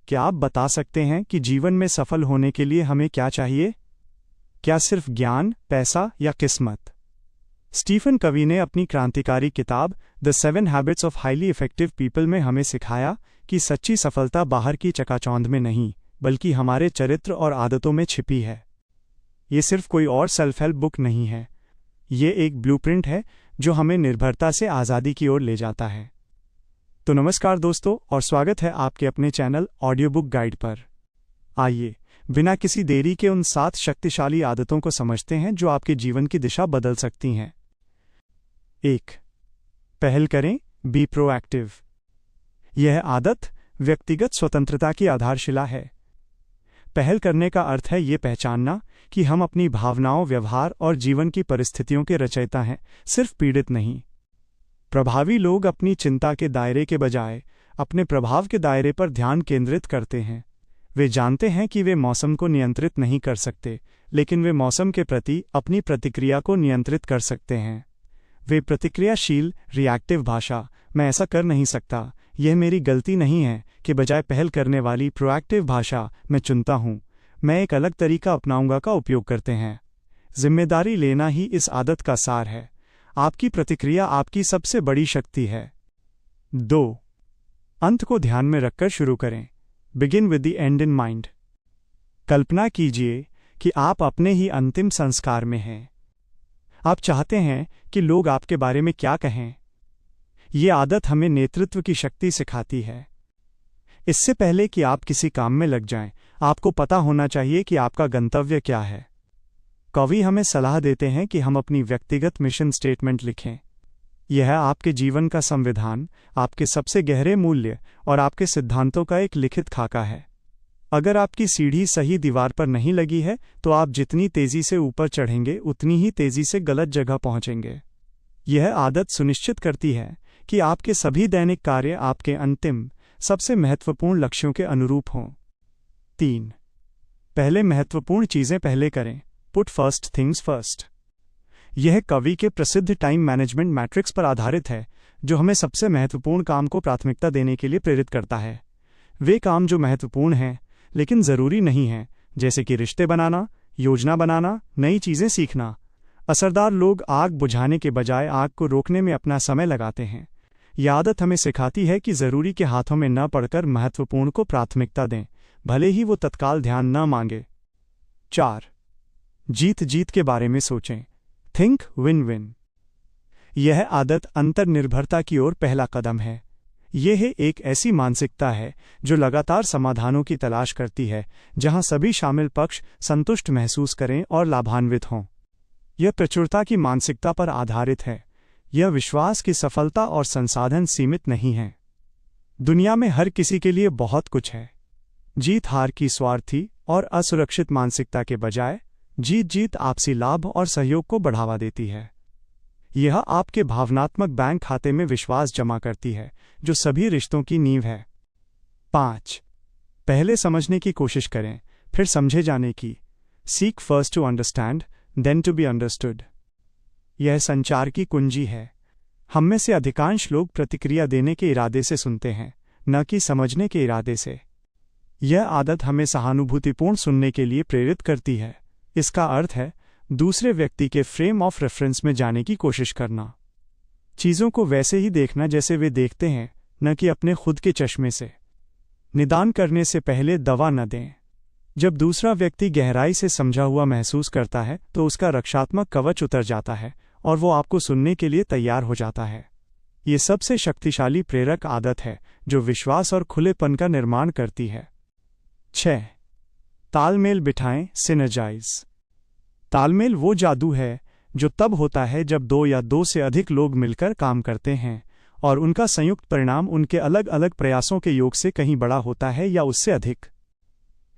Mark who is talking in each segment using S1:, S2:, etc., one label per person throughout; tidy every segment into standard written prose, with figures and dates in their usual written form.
S1: क्या आप बता सकते हैं कि जीवन में सफल होने के लिए हमें क्या चाहिए? क्या सिर्फ ज्ञान, पैसा या किस्मत? स्टीफन कवी ने अपनी क्रांतिकारी किताब the 7 habits of highly effective people में हमें सिखाया कि सच्ची सफलता बाहर की चकाचौंध में नहीं, बल्कि हमारे चरित्र और आदतों में छिपी है। ये सिर्फ कोई और सेल्फ हेल्प बुक नहीं है। ये एक ब्लूप्रिंट है जो हमें निर्भरता से आज़ादी की ओर ले जाता है। तो नमस्कार दोस्तों, और स्वागत है आपके अपने चैनल ऑडियो बुक गाइड पर। आइए बिना किसी देरी के उन 7 शक्तिशाली आदतों को समझते हैं जो आपके जीवन की दिशा बदल सकती हैं। 1. पहल करें, बी प्रोएक्टिव। यह आदत व्यक्तिगत स्वतंत्रता की आधारशिला है। पहल करने का अर्थ है ये पहचानना कि हम अपनी भावनाओं, व्यवहार और जीवन की परिस्थितियों के रचयिता हैं, सिर्फ पीड़ित नहीं। प्रभावी लोग अपनी चिंता के दायरे के बजाय अपने प्रभाव के दायरे पर ध्यान केंद्रित करते हैं। वे जानते हैं कि वे मौसम को नियंत्रित नहीं कर सकते, लेकिन वे मौसम के प्रति अपनी प्रतिक्रिया को नियंत्रित कर सकते हैं। वे प्रतिक्रियाशील, रिएक्टिव भाषा, मैं ऐसा कर नहीं सकता, यह मेरी गलती नहीं है, के बजाय पहल करने वाली प्रोएक्टिव भाषा, मैं चुनता हूँ, मैं एक अलग तरीका अपनाऊंगा, का उपयोग करते हैं। जिम्मेदारी लेना ही इस आदत का सार है। आपकी प्रतिक्रिया आपकी सबसे बड़ी शक्ति है। 2. अंत को ध्यान में रखकर शुरू करें। Begin with the end in mind. कल्पना कीजिए कि आप अपने ही अंतिम संस्कार में हैं। आप चाहते हैं कि लोग आपके बारे में क्या कहें। ये आदत हमें नेतृत्व की शक्ति सिखाती है। इससे पहले कि आप किसी काम में लग जाएं, आपको पता होना चाहिए कि आपका गंतव्य क्या है। कवि हमें सलाह देते हैं कि हम अपनी व्यक्तिगत मिशन स्टेटमेंट लिखें। यह आपके जीवन का संविधान, आपके सबसे गहरे मूल्य और आपके सिद्धांतों का एक लिखित खाका है। अगर आपकी सीढ़ी सही दीवार पर नहीं लगी है, तो आप जितनी तेजी से ऊपर चढ़ेंगे, उतनी ही तेजी से गलत जगह पहुंचेंगे। यह आदत सुनिश्चित करती है कि आपके सभी दैनिक कार्य आपके अंतिम, सबसे महत्वपूर्ण लक्ष्यों के अनुरूप हों। 3. पहले महत्वपूर्ण चीजें पहले करें। Put first things first. यह कवि के प्रसिद्ध टाइम मैनेजमेंट मैट्रिक्स पर आधारित है, जो हमें सबसे महत्वपूर्ण काम को प्राथमिकता देने के लिए प्रेरित करता है। वे काम जो महत्वपूर्ण हैं लेकिन ज़रूरी नहीं हैं, जैसे कि रिश्ते बनाना, योजना बनाना, नई चीज़ें सीखना। असरदार लोग आग बुझाने के बजाय आग को रोकने में अपना समय लगाते हैं। यह आदत हमें सिखाती है कि ज़रूरी के हाथों में न पड़कर महत्वपूर्ण को प्राथमिकता दें, भले ही वो तत्काल ध्यान न मांगे। 4. जीत जीत के बारे में सोचें। Think win win. यह आदत अंतर्निर्भरता की ओर पहला कदम है। यह एक ऐसी मानसिकता है जो लगातार समाधानों की तलाश करती है, जहां सभी शामिल पक्ष संतुष्ट महसूस करें और लाभान्वित हों। यह प्रचुरता की मानसिकता पर आधारित है। यह विश्वास की सफलता और संसाधन सीमित नहीं हैं। दुनिया में हर किसी के लिए बहुत कुछ है। जीत हार की स्वार्थी और असुरक्षित मानसिकता के बजाय जीत जीत आपसी लाभ और सहयोग को बढ़ावा देती है। यह आपके भावनात्मक बैंक खाते में विश्वास जमा करती है, जो सभी रिश्तों की नींव है। 5. पहले समझने की कोशिश करें, फिर समझे जाने की। Seek first to understand, then to be understood. यह संचार की कुंजी है। हम में से अधिकांश लोग प्रतिक्रिया देने के इरादे से सुनते हैं, न कि समझने के इरादे से। यह आदत हमें सहानुभूतिपूर्ण सुनने के लिए प्रेरित करती है। इसका अर्थ है दूसरे व्यक्ति के फ्रेम ऑफ रेफरेंस में जाने की कोशिश करना। चीज़ों को वैसे ही देखना जैसे वे देखते हैं, न कि अपने खुद के चश्मे से। निदान करने से पहले दवा न दें। जब दूसरा व्यक्ति गहराई से समझा हुआ महसूस करता है, तो उसका रक्षात्मक कवच उतर जाता है और वो आपको सुनने के लिए तैयार हो जाता है। ये सबसे शक्तिशाली प्रेरक आदत है जो विश्वास और खुलेपन का निर्माण करती है। 6. तालमेल बिठाएं, सिनर्जाइज। तालमेल वो जादू है जो तब होता है जब 2 या 2 से अधिक लोग मिलकर काम करते हैं और उनका संयुक्त परिणाम उनके अलग अलग प्रयासों के योग से कहीं बड़ा होता है या उससे अधिक।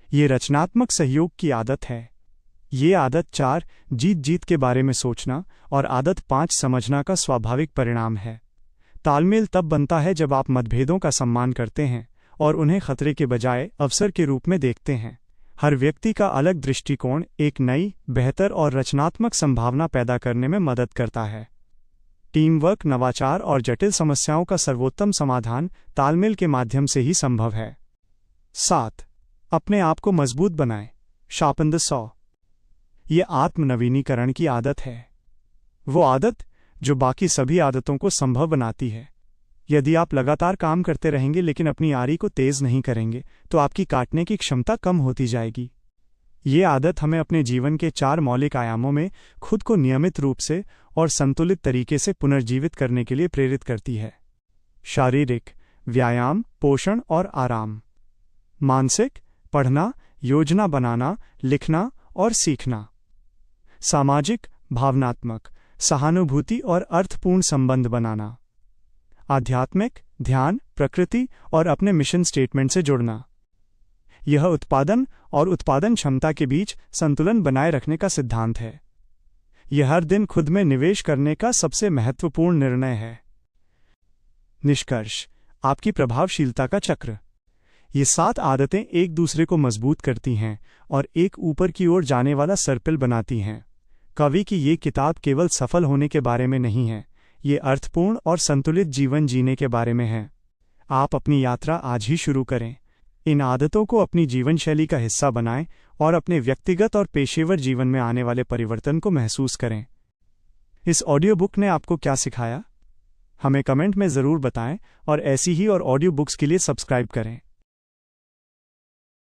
S1: ये रचनात्मक सहयोग की आदत है। ये आदत 4 जीत जीत के बारे में सोचना और आदत 5 समझना का स्वाभाविक परिणाम है। तालमेल तब बनता है जब आप मतभेदों का सम्मान करते हैं और उन्हें खतरे के बजाय अवसर के रूप में देखते हैं। हर व्यक्ति का अलग दृष्टिकोण एक नई, बेहतर और रचनात्मक संभावना पैदा करने में मदद करता है। टीम वर्क, नवाचार और जटिल समस्याओं का सर्वोत्तम समाधान तालमेल के माध्यम से ही संभव है। 7. अपने आप को मजबूत बनाएं, शार्पन द सॉ। ये आत्मनवीनीकरण की आदत है, वो आदत जो बाकी सभी आदतों को संभव बनाती है। यदि आप लगातार काम करते रहेंगे लेकिन अपनी आरी को तेज नहीं करेंगे तो आपकी काटने की क्षमता कम होती जाएगी। ये आदत हमें अपने जीवन के 4 मौलिक आयामों में खुद को नियमित रूप से और संतुलित तरीके से पुनर्जीवित करने के लिए प्रेरित करती है। शारीरिक व्यायाम, पोषण और आराम। मानसिक पढ़ना, योजना बनाना, लिखना और सीखना। सामाजिक भावनात्मक सहानुभूति और अर्थपूर्ण संबंध बनाना। आध्यात्मिक ध्यान, प्रकृति और अपने मिशन स्टेटमेंट से जुड़ना। यह उत्पादन और उत्पादन क्षमता के बीच संतुलन बनाए रखने का सिद्धांत है। यह हर दिन खुद में निवेश करने का सबसे महत्वपूर्ण निर्णय है। निष्कर्ष, आपकी प्रभावशीलता का चक्र। ये 7 आदतें एक दूसरे को मजबूत करती हैं और एक ऊपर की ओर जाने वाला सर्पिल बनाती हैं। कवि की ये किताब केवल सफल होने के बारे में नहीं है, ये अर्थपूर्ण और संतुलित जीवन जीने के बारे में है। आप अपनी यात्रा आज ही शुरू करें। इन आदतों को अपनी जीवन शैली का हिस्सा बनाएं और अपने व्यक्तिगत और पेशेवर जीवन में आने वाले परिवर्तन को महसूस करें। इस ऑडियो बुक ने आपको क्या सिखाया? हमें कमेंट में ज़रूर बताएं और ऐसी ही और ऑडियो बुक्स के लिए सब्सक्राइब करें।